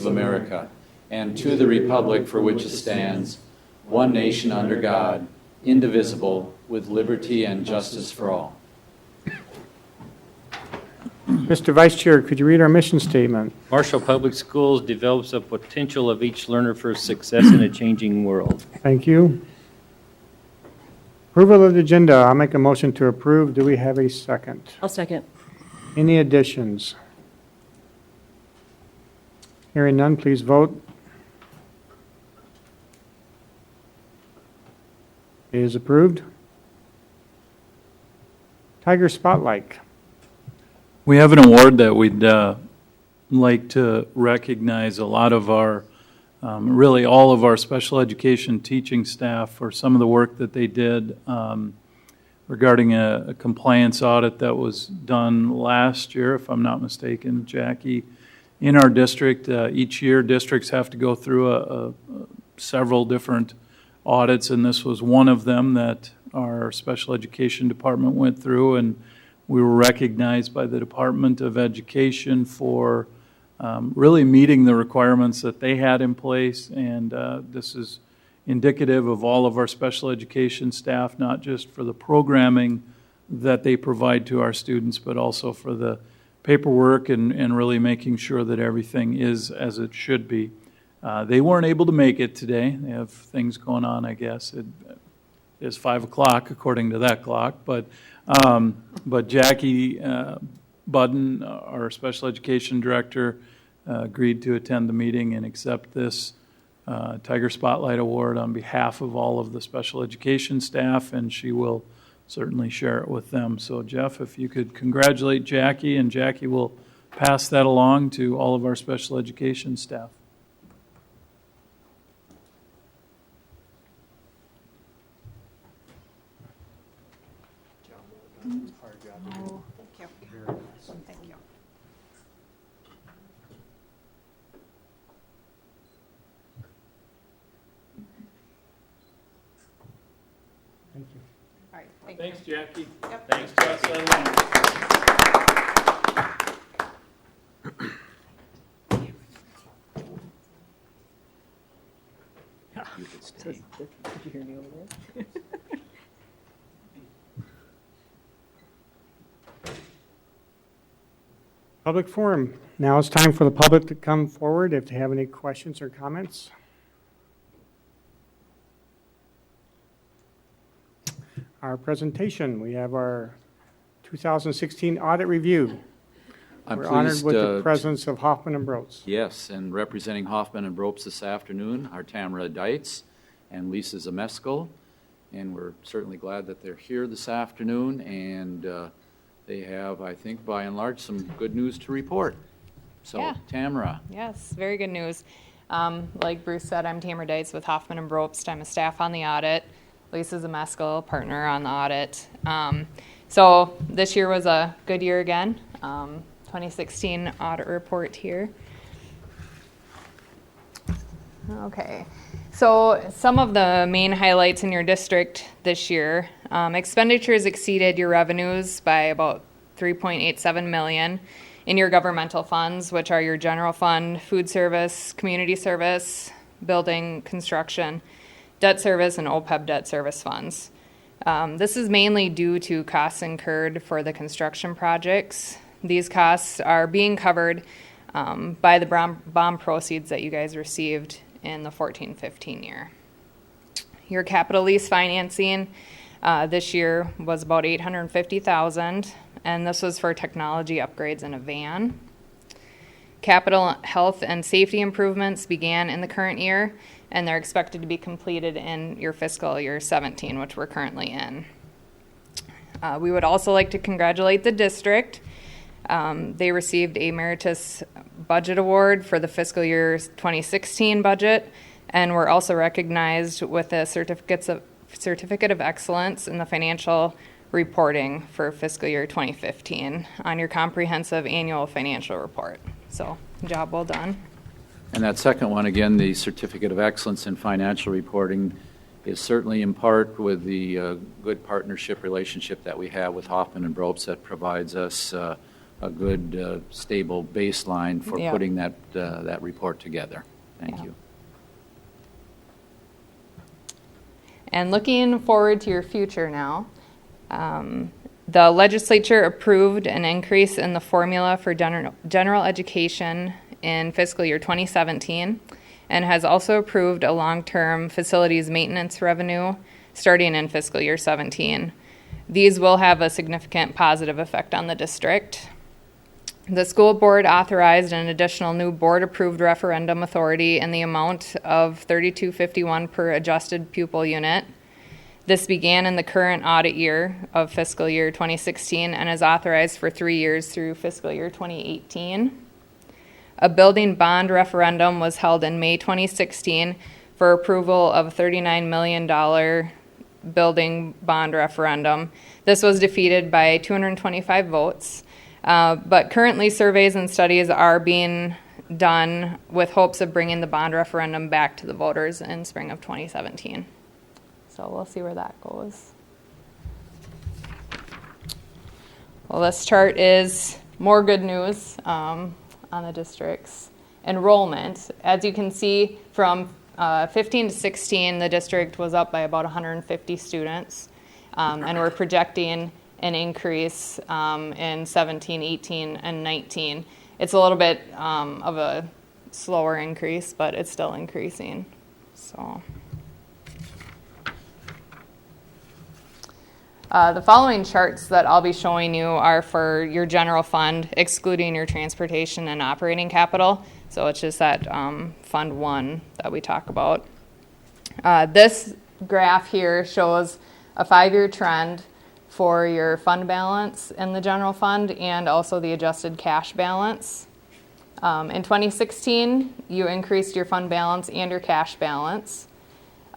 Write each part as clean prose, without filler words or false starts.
of America, and to the republic for which it stands, one nation under God, indivisible, with liberty and justice for all. Mr. Vice Chair, could you read our mission statement? Marshall Public Schools develops the potential of each learner for success in a changing world. Thank you. Approval of the agenda. I'll make a motion to approve. Do we have a second? I'll second. Any additions? Hearing none, please vote. It is approved. Tiger Spotlight. We have an award that we'd like to recognize a lot of our, really all of our special education teaching staff for some of the work that they did regarding a compliance audit that was done last year, if I'm not mistaken, Jackie. In our district, each year districts have to go through several different audits, and this was one of them that our special education department went through, and we were recognized by the Department of Education for really meeting the requirements that they had in place, and this is indicative of all of our special education staff, not just for the programming that they provide to our students, but also for the paperwork and really making sure that everything is as it should be. They weren't able to make it today. They have things going on, I guess. It is 5 o'clock according to that clock, but Jackie Budden, our special education director, agreed to attend the meeting and accept this Tiger Spotlight Award on behalf of all of the special education staff, and she will certainly share it with them. So Jeff, if you could congratulate Jackie, and Jackie will pass that along to all of our special education staff. Thanks, Jackie. Yep. Thanks, Justin. You could stay. Did you hear me over there? Public forum. Now it's time for the public to come forward if they have any questions or comments. Our presentation, we have our 2016 audit review. We're honored with the presence of Hoffman and Brotz. Yes, and representing Hoffman and Brotz this afternoon are Tamara Deitz and Lease Zameskel, and we're certainly glad that they're here this afternoon, and they have, I think, by and large, some good news to report. So, yeah. Tamara. Yes, very good news. Like Bruce said, I'm Tamara Deitz with Hoffman and Brotz. I'm a staff on the audit. Lisa Zameskel, partner on the audit. So this year was a good year again. 2016 audit report here. Okay, so some of the main highlights in your district this year. Expenditures exceeded your revenues by about $3.87 million in your governmental funds, which are your general fund, food service, community service, building, construction, debt service, and OPEB debt service funds. This is mainly due to costs incurred for the construction projects. These costs are being covered by the bond proceeds that you guys received in the 14-15 year. Your capital lease financing this year was about $850,000, and this was for technology upgrades in a van. Capital health and safety improvements began in the current year, and they're expected to be completed in your fiscal year 17, which we're currently in. We would also like to congratulate the district. They received a Meritus Budget Award for the fiscal year 2016 budget, and were also recognized with a Certificate of Excellence in the financial reporting for fiscal year 2015 on your comprehensive annual financial report. So, job well done. And that second one, again, the Certificate of Excellence in Financial Reporting, is certainly in part with the good partnership relationship that we have with Hoffman and Brotz that provides us a good, stable baseline for Yeah. putting that report together. Thank Yeah. you. And looking forward to your future now, the legislature approved an increase in the formula for general education in fiscal year 2017 and has also approved a long-term facilities maintenance revenue starting in fiscal year 17. These will have a significant positive effect on the district. The school board authorized an additional new board-approved referendum authority in the amount of $32.51 per adjusted pupil unit. This began in the current audit year of fiscal year 2016 and is authorized for 3 years through fiscal year 2018. A building bond referendum was held in May 2016 for approval of a $39 million building bond referendum. This was defeated by 225 votes, but currently surveys and studies are being done with hopes of bringing the bond referendum back to the voters in spring of 2017. So we'll see where that goes. Well, this chart is more good news on the district's enrollment. As you can see, from 15 to 16, the district was up by about 150 students, and we're projecting an increase in 17, 18, and 19. It's a little bit of a slower increase, but it's still increasing. So. The following charts that I'll be showing you are for your general fund, excluding your transportation and operating capital. So it's just that Fund 1 that we talk about. This graph here shows a 5-year trend for your fund balance in the general fund and also the adjusted cash balance. In 2016, you increased your fund balance and your cash balance.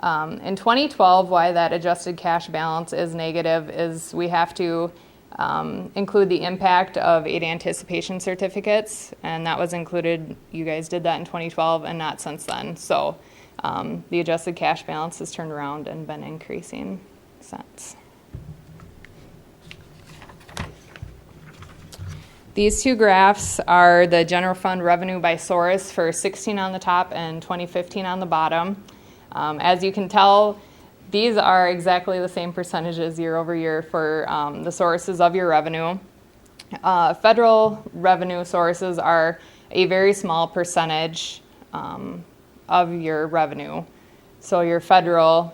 In 2012, why that adjusted cash balance is negative is we have to include the impact of aid anticipation certificates, and that was included. You guys did that in 2012 and not since then. So the adjusted cash balance has turned around and been increasing since. These two graphs are the general fund revenue by source for 16 on the top and 2015 on the bottom. As you can tell, these are exactly the same percentages year over year for the sources of your revenue. Federal revenue sources are a very small percentage of your revenue. So your federal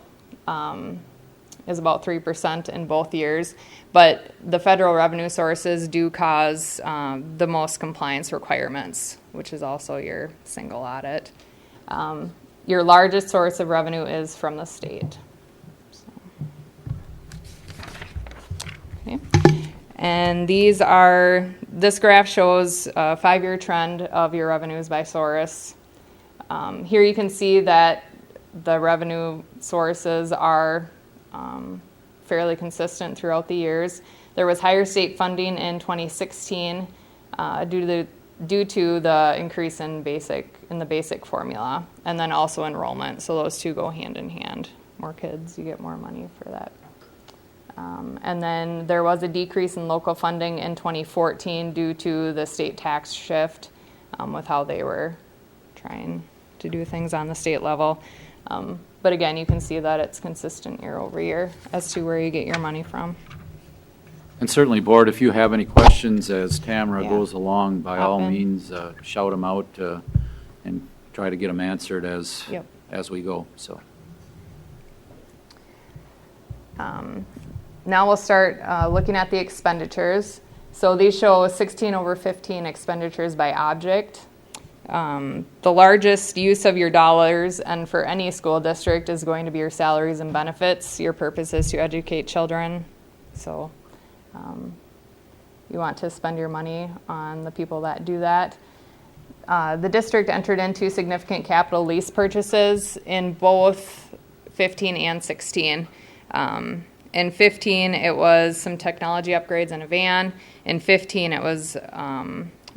is about 3% in both years, but the federal revenue sources do cause the most compliance requirements, which is also your single audit. Your largest source of revenue is from the state. So. Okay. And this graph shows a 5-year trend of your revenues by source. Here you can see that the revenue sources are fairly consistent throughout the years. There was higher state funding in 2016 due to the increase in the basic formula, and then also enrollment. So those two go hand in hand. More kids, you get more money for that. And then there was a decrease in local funding in 2014 due to the state tax shift with how they were trying to do things on the state level. But again, you can see that it's consistent year over year as to where you get your money from. And certainly, Board, if you have any questions as Tamara Yeah. goes along, by Hop all in. means, shout them out and try to get them answered as we go. So. Now we'll start looking at the expenditures. So these show 16 over 15 expenditures by object. The largest use of your dollars, and for any school district, is going to be your salaries and benefits. Your purpose is to educate children. So you want to spend your money on the people that do that. The district entered into significant capital lease purchases in both 15 and 16. In 15, it was some technology upgrades and a van. In 15, it was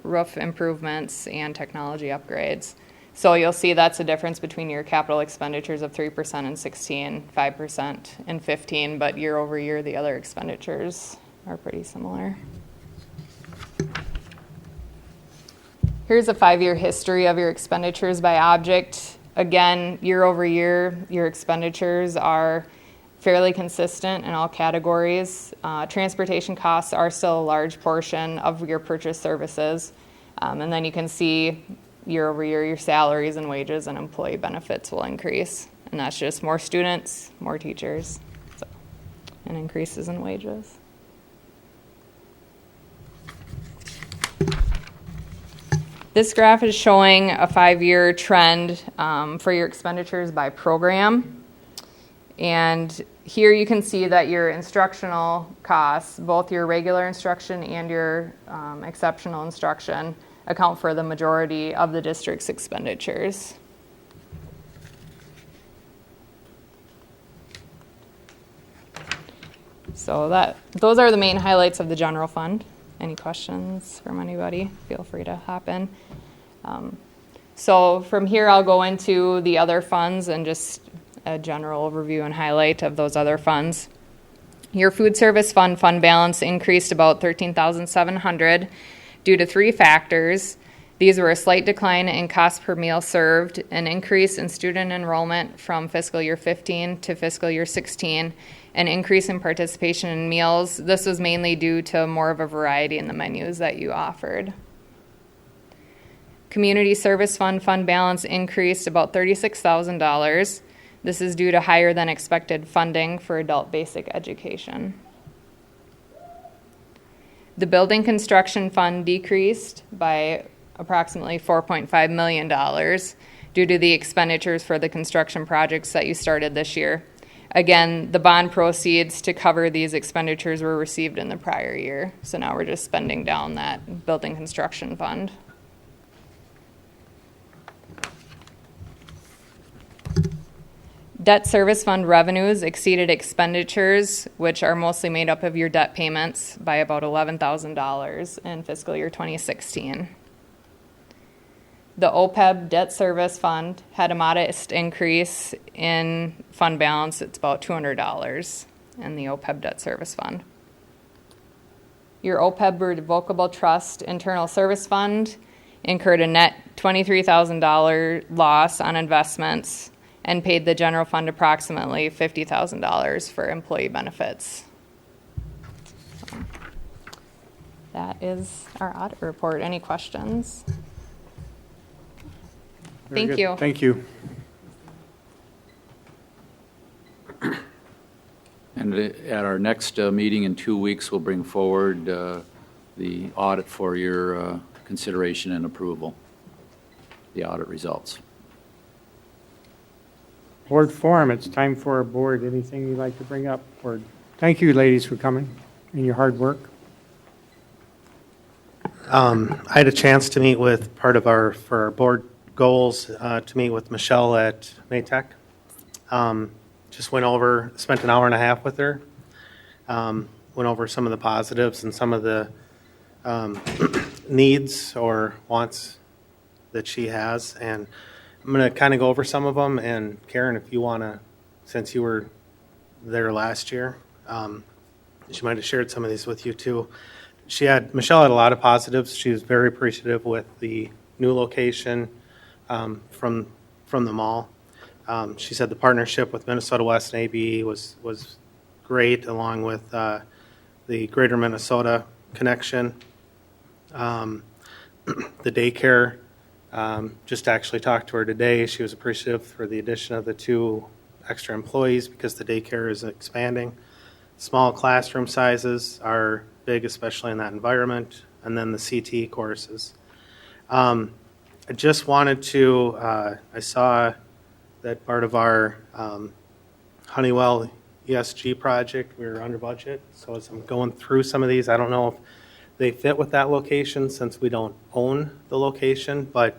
roof improvements and technology upgrades. So you'll see that's the difference between your capital expenditures of 3% in 16, 5% in 15, but year over year, the other expenditures are pretty similar. Here's a 5-year history of your expenditures by object. Again, year over year, your expenditures are fairly consistent in all categories. Transportation costs are still a large portion of your purchase services. And then you can see year over year, your salaries and wages and employee benefits will increase. And that's just more students, more teachers, and increases in wages. This graph is showing a 5-year trend for your expenditures by program. And here you can see that your instructional costs, both your regular instruction and your exceptional instruction, account for the majority of the district's expenditures. So those are the main highlights of the general fund. Any questions from anybody? Feel free to hop in. So from here, I'll go into the other funds and just a general overview and highlight of those other funds. Your food service fund balance increased about $13,700 due to 3 factors. These were a slight decline in cost per meal served, an increase in student enrollment from fiscal year 15 to fiscal year 16, an increase in participation in meals. This was mainly due to more of a variety in the menus that you offered. Community service fund balance increased about $36,000. This is due to higher than expected funding for adult basic education. The building construction fund decreased by approximately $4.5 million due to the expenditures for the construction projects that you started this year. Again, the bond proceeds to cover these expenditures were received in the prior year, so now we're just spending down that building construction fund. Debt service fund revenues exceeded expenditures, which are mostly made up of your debt payments, by about $11,000 in fiscal year 2016. The OPEB debt service fund had a modest increase in fund balance. It's about $200 in the OPEB debt service fund. Your OPEB revocable trust internal service fund incurred a net $23,000 loss on investments and paid the general fund approximately $50,000 for employee benefits. So that is our audit report. Any questions? Very Thank good. you. Thank you. And at our next meeting in 2 weeks, we'll bring forward the audit for your consideration and approval, the audit results. Board forum, it's time for a board. Anything you'd like to bring up? Board. Thank you, ladies, for coming and your hard work. I had a chance to meet with for our board goals, to meet with Michelle at MATEC. Just spent an hour and a half with her. Went over some of the positives and some of the needs or wants that she has. And I'm going to kind of go over some of them. And Karen, if you want to, since you were there last year, she might have shared some of these with you too. Michelle had a lot of positives. She was very appreciative with the new location from the mall. She said the partnership with Minnesota West and ABE was great, along with the Greater Minnesota connection. The daycare, just actually talked to her today. She was appreciative for the addition of the 2 extra employees because the daycare is expanding. Small classroom sizes are big, especially in that environment, and then the CT courses. I just wanted to, I saw that part of our Honeywell ESG project, we were under budget. So as I'm going through some of these, I don't know if they fit with that location since we don't own the location, but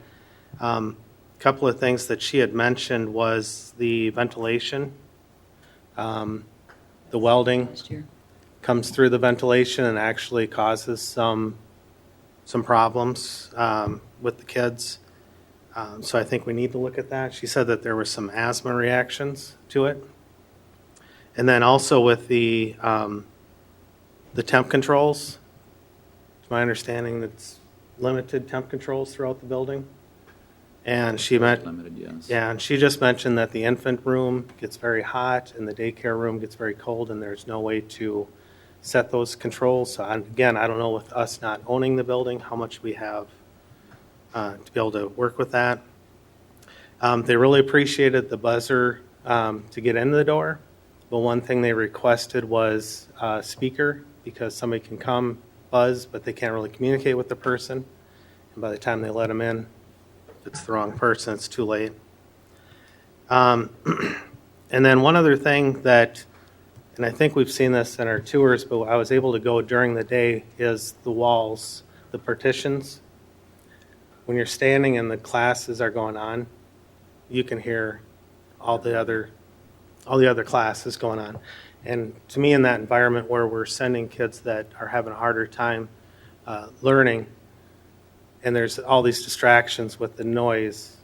a couple of things that she had mentioned was the ventilation. The welding comes through the ventilation and actually causes some problems with the kids. So I think we need to look at that. She said that there were some asthma reactions to it. And then also with the temp controls, it's my understanding that limited temp controls throughout the building. And she meant, Limited, yes. yeah, and she just mentioned that the infant room gets very hot and the daycare room gets very cold, and there's no way to set those controls. So again, I don't know with us not owning the building, how much we have to be able to work with that. They really appreciated the buzzer to get into the door, but one thing they requested was a speaker, because somebody can come buzz, but they can't really communicate with the person. And by the time they let them in, if it's the wrong person, it's too late. And then one other thing that, and I think we've seen this in our tours, but I was able to go during the day, is the walls, the partitions. When you're standing and the classes are going on, you can hear all the other classes going on. And to me, in that environment where we're sending kids that are having a harder time learning, and there's all these distractions with the noise,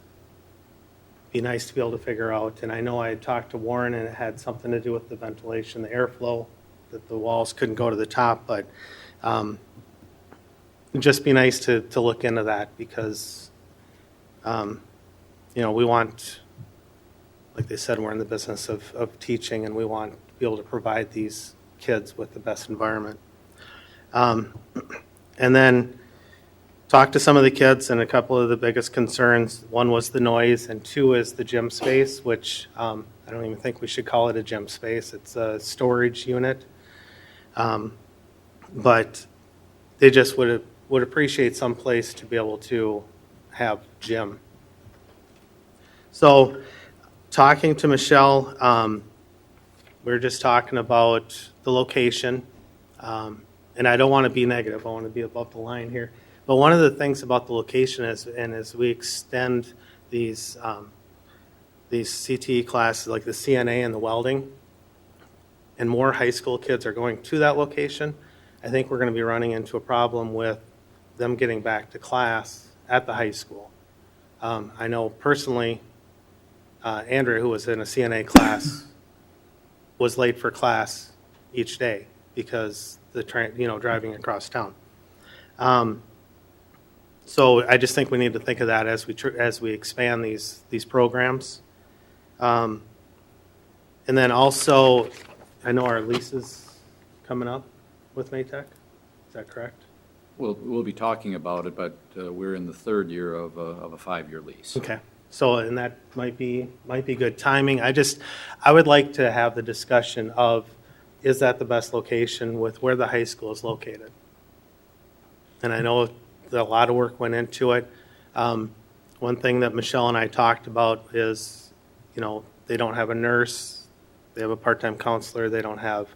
it'd be nice to be able to figure out. And I know I had talked to Warren, and it had something to do with the ventilation, the airflow, that the walls couldn't go to the top. But it'd just be nice to look into that, because we want, like they said, we're in the business of teaching, and we want to be able to provide these kids with the best environment. And then talked to some of the kids, and a couple of the biggest concerns, one was the noise, and two is the gym space, which I don't even think we should call it a gym space. It's a storage unit. But they just would appreciate some place to be able to have gym. So talking to Michelle, we were just talking about the location, and I don't want to be negative. I want to be above the line here. But one of the things about the location is, and as we extend these CTE classes, like the CNA and the welding, and more high school kids are going to that location, I think we're going to be running into a problem with them getting back to class at the high school. I know personally, Andrea, who was in a CNA class, was late for class each day because the train, driving across town. So I just think we need to think of that as we expand these programs. And then also, I know our lease is coming up with MATEC. Is that correct? We'll be talking about it, but we're in the third year of a 5-year lease. Okay. So, and that might be good timing. I would like to have the discussion of, is that the best location with where the high school is located? And I know that a lot of work went into it. One thing that Michelle and I talked about is, they don't have a nurse. They have a part-time counselor. They don't have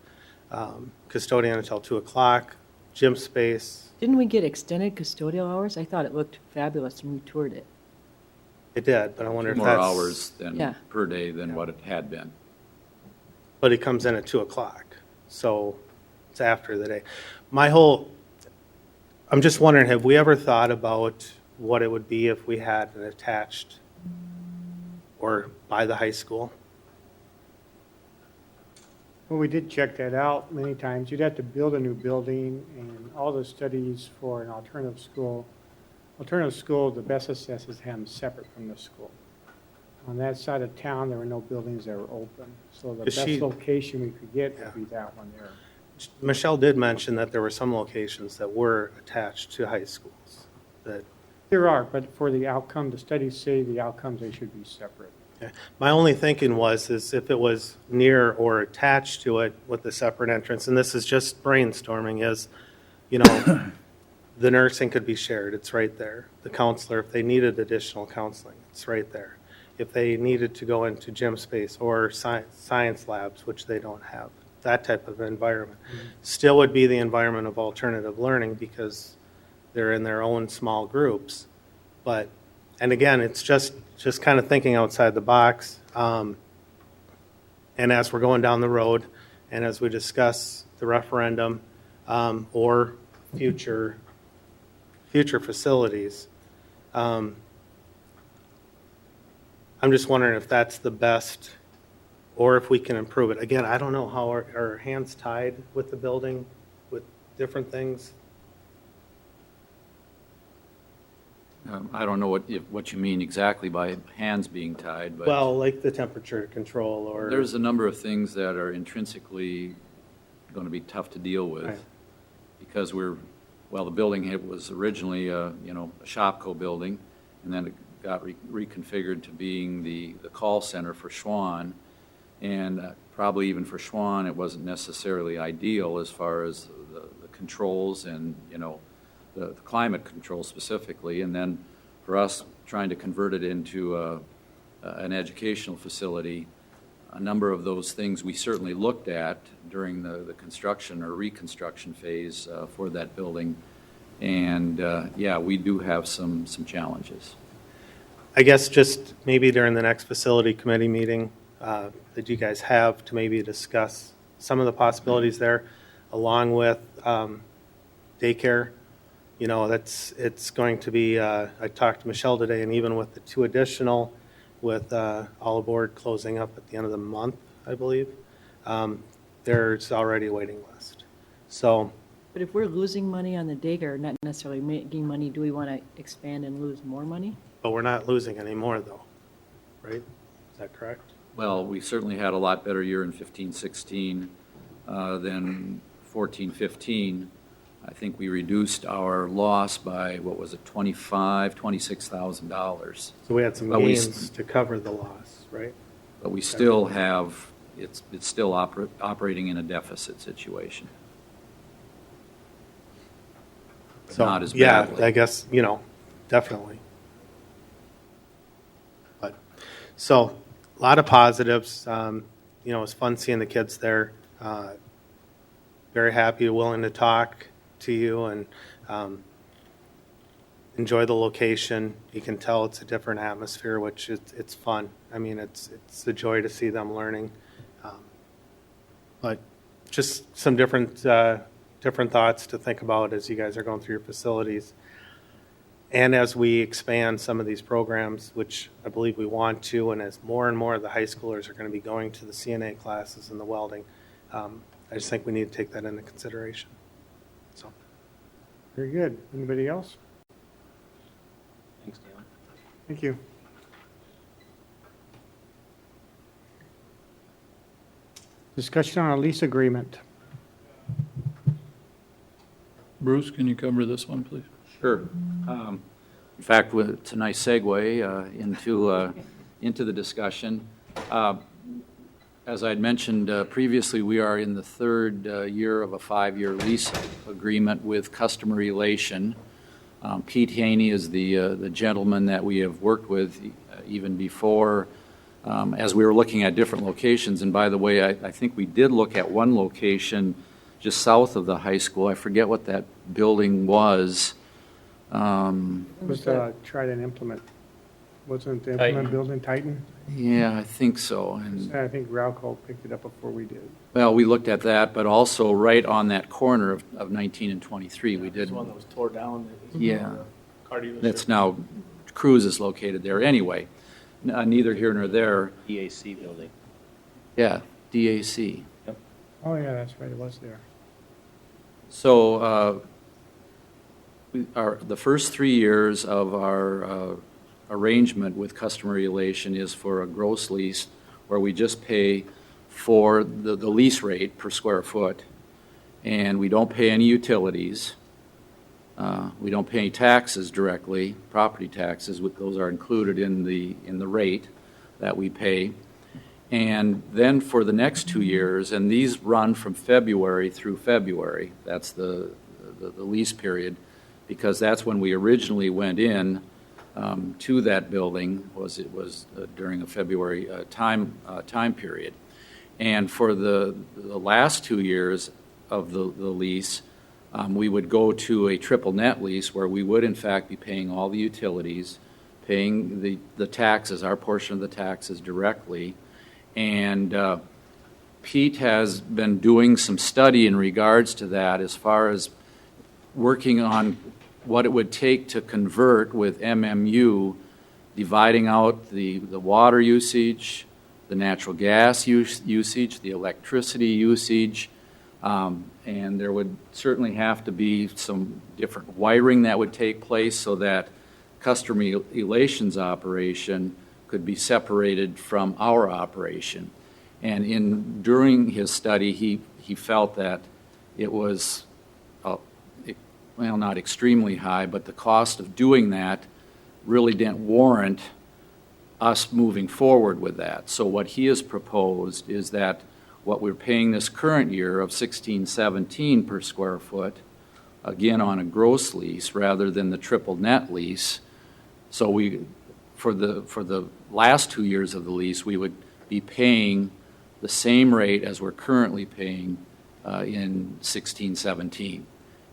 custodian until 2 o'clock, gym space. Didn't we get extended custodial hours? I thought it looked fabulous when we toured it. It did, but I wonder if More that's... hours Yeah. per day than what it had been. But it comes in at 2 o'clock, so it's after the day. I'm just wondering, have we ever thought about what it would be if we had an attached or by the high school? Well, we did check that out many times. You'd have to build a new building, and all the studies for an alternative school, the best assessed is to have them separate from the school. On that side of town, there were no buildings that were open, so the Is best she- location we could get Yeah. would be that one there. Michelle did mention that there were some locations that were attached to high schools. There are, but for the outcome, the studies say the outcomes, they should be separate. My only thinking is if it was near or attached to it with a separate entrance, and this is just brainstorming, is, the nursing could be shared. It's right there. The counselor, if they needed additional counseling, it's right there. If they needed to go into gym space or science labs, which they don't have, that type of environment, still would be the environment of alternative learning because they're in their own small groups. But, and again, it's just kind of thinking outside the box. And as we're going down the road, and as we discuss the referendum or future facilities, I'm just wondering if that's the best, or if we can improve it. Again, I don't know how our hands tied with the building, with different things. I don't know what you mean exactly by hands being tied, but Well, like the temperature control or. there's a number of things that are intrinsically going to be tough to deal with. Right. Because the building, it was originally a Shopco building, and then it got reconfigured to being the call center for Schwann. And probably even for Schwann, it wasn't necessarily ideal as far as the controls and, the climate control specifically. And then for us, trying to convert it into an educational facility, a number of those things we certainly looked at during the construction or reconstruction phase for that building. And, we do have some challenges. I guess just maybe during the next facility committee meeting that you guys have to maybe discuss some of the possibilities there, along with daycare. It's going to be, I talked to Michelle today, and even with the 2 additional, with all aboard closing up at the end of the month, I believe, there's already a waiting list. So, But if we're losing money on the daycare, not necessarily making money, do we want to expand and lose more money? but we're not losing any more though, right? Is that correct? Well, we certainly had a lot better year in 15-16 than 14-15. I think we reduced our loss by, $26,000. So we had some But we gains to cover the loss, right? But we still have, it's still operating in a deficit situation. But So, not as yeah, badly. I guess, definitely. But, so, a lot of positives. It was fun seeing the kids there. Very happy, willing to talk to you and enjoy the location. You can tell it's a different atmosphere, which it's fun. I mean, it's a joy to see them learning. But just some different thoughts to think about as you guys are going through your facilities. And as we expand some of these programs, which I believe we want to, and as more and more of the high schoolers are going to be going to the CNA classes and the welding, I just think we need to take that into consideration. So, Very good. Anybody else? Thanks, Dan. Thank you. Discussion on a lease agreement. Bruce, can you cover this one, please? Sure. In fact, it's a nice segue into the discussion. As I had mentioned previously, we are in the third year of a 5-year lease agreement with Customer Relation. Pete Haney is the gentleman that we have worked with even before as we were looking at different locations. And by the way, I think we did look at one location just south of the high school. I forget what that building was. Was try and implement. Wasn't the Titan. implement building Titan? Yeah, I think so. And I think Ralco picked it up before we did. well, we looked at that, but also right on that corner of 19 and 23, we did. This one that was tore down. Yeah. Car dealership. That's now, Cruise is located there. Anyway, neither here nor there. EAC building. Yeah, DAC. Oh, yeah, that's right, it was there. So the first 3 years of our arrangement with Customer Relation is for a gross lease where we just pay for the lease rate per square foot, and we don't pay any utilities. We don't pay any taxes directly, property taxes. Those are included in the rate that we pay. And then for the next 2 years, and these run from February through February, that's the lease period, because that's when we originally went in to that building. It was during a February time period. And for the last 2 years of the lease, we would go to a triple net lease where we would in fact be paying all the utilities, paying the taxes, our portion of the taxes directly. And Pete has been doing some study in regards to that as far as working on what it would take to convert with MMU, dividing out the water usage, the natural gas usage, the electricity usage, and there would certainly have to be some different wiring that would take place so that customer relations operation could be separated from our operation. And during his study, he felt that it was, well, not extremely high, but the cost of doing that really didn't warrant us moving forward with that. So what he has proposed is that what we're paying this current year of $16.17 per square foot, again on a gross lease rather than the triple net lease. So for the last 2 years of the lease, we would be paying the same rate as we're currently paying in 16-17.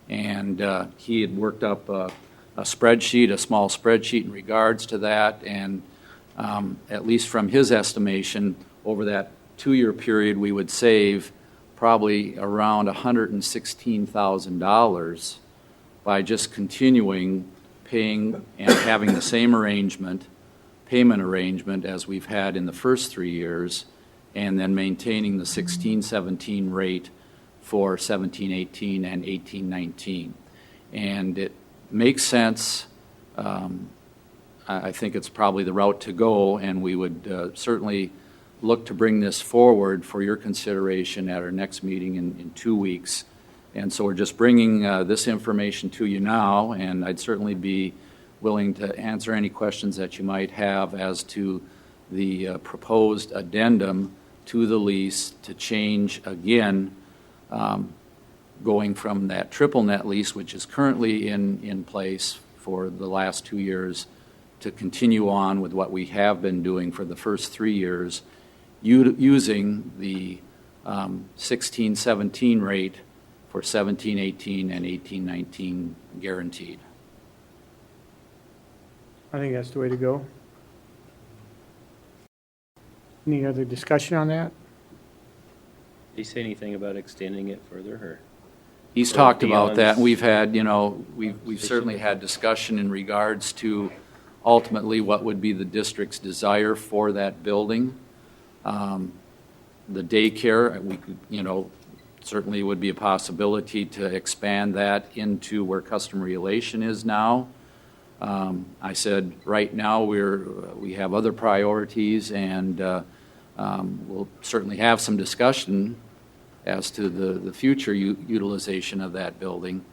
And he had worked up a spreadsheet, a small spreadsheet in regards to that, and at least from his estimation, over that 2-year period, we would save probably around $116,000 by just continuing paying and having the same payment arrangement as we've had in the first 3 years, and then maintaining the 16-17 rate for 17-18 and 18-19. And it makes sense. I think it's probably the route to go, and we would certainly look to bring this forward for your consideration at our next meeting in 2 weeks. And so we're just bringing this information to you now, and I'd certainly be willing to answer any questions that you might have as to the proposed addendum to the lease to change again, going from that triple net lease, which is currently in place for the last 2 years, to continue on with what we have been doing for the first 3 years, using the 16-17 rate for 17-18 and 18-19 guaranteed. I think that's the way to go. Any other discussion on that? Did he say anything about extending it further, or? He's talked about that, and we've had, we've certainly had discussion in regards to ultimately what would be the district's desire for that building. The daycare, we could, certainly would be a possibility to expand that into where customer relation is now. I said right now we have other priorities, and we'll certainly have some discussion as to the future utilization of that building.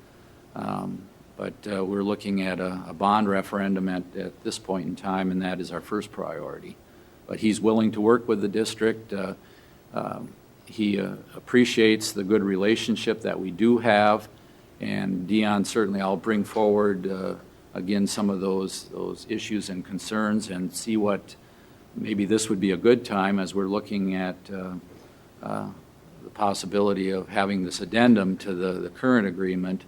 But we're looking at a bond referendum at this point in time, and that is our first priority. But he's willing to work with the district. He appreciates the good relationship that we do have, and Dion, certainly I'll bring forward again some of those issues and concerns, and see what maybe this would be a good time as we're looking at the possibility of having this addendum to the current agreement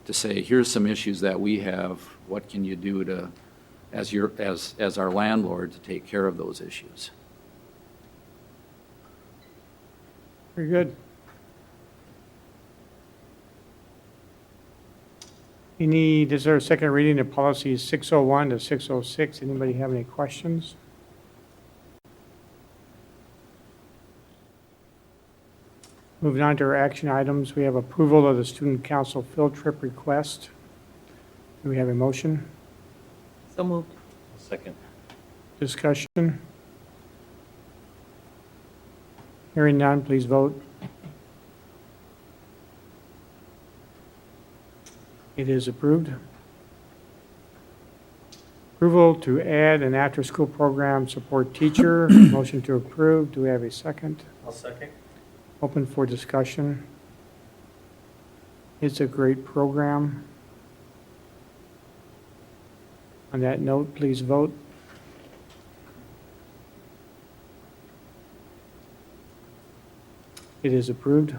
to say, here's some issues that we have. What can you do to, as our landlord, to take care of those issues? Very good. Is there a second reading of policies 601 to 606? Anybody have any questions? Moving on to our action items, we have approval of the student council field trip request. Do we have a motion? So moved. Second. Discussion? Hearing none, please vote. It is approved. Approval to add an after-school program support teacher. Motion to approve. Do we have a second? I'll second. Open for discussion. It's a great program. On that note, please vote. It is approved.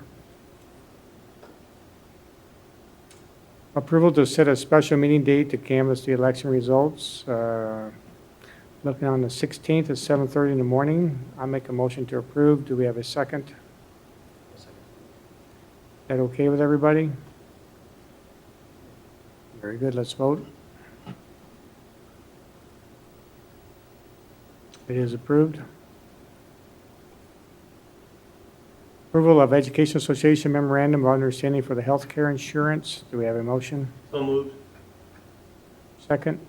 Approval to set a special meeting date to canvass the election results. Looking on the 16th at 7:30 in the morning. I'll make a motion to approve. Do we have a second? Is that okay with everybody? Very good. Let's vote. It is approved. Approval of Education Association Memorandum of Understanding for the Healthcare Insurance. Do we have a motion? So moved. Second?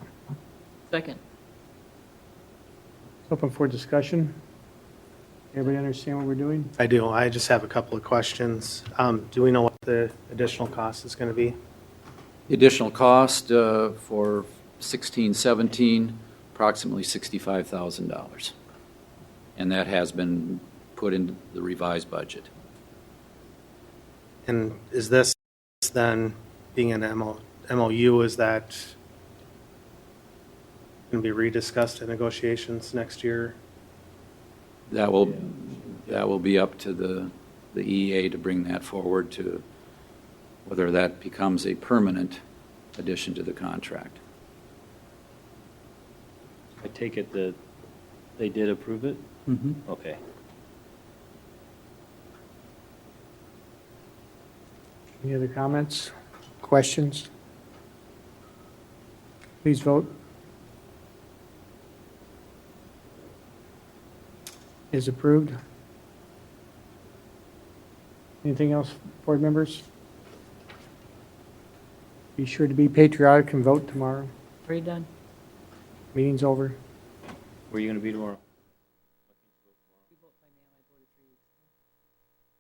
Second. Open for discussion. Everybody understand what we're doing? I do. I just have a couple of questions. Do we know what the additional cost is going to be? The additional cost for 16-17, approximately $65,000. And that has been put into the revised budget. And is this then, being an MOU, is that going to be rediscussed in negotiations next year? That will be up to the EEA to bring that forward to whether that becomes a permanent addition to the contract. I take it that they did approve it? Mm-hmm. Okay. Any other comments, questions? Please vote. Is approved. Anything else, board members? Be sure to be patriotic and vote tomorrow. Are you done? Meeting's over. Where are you going to be tomorrow?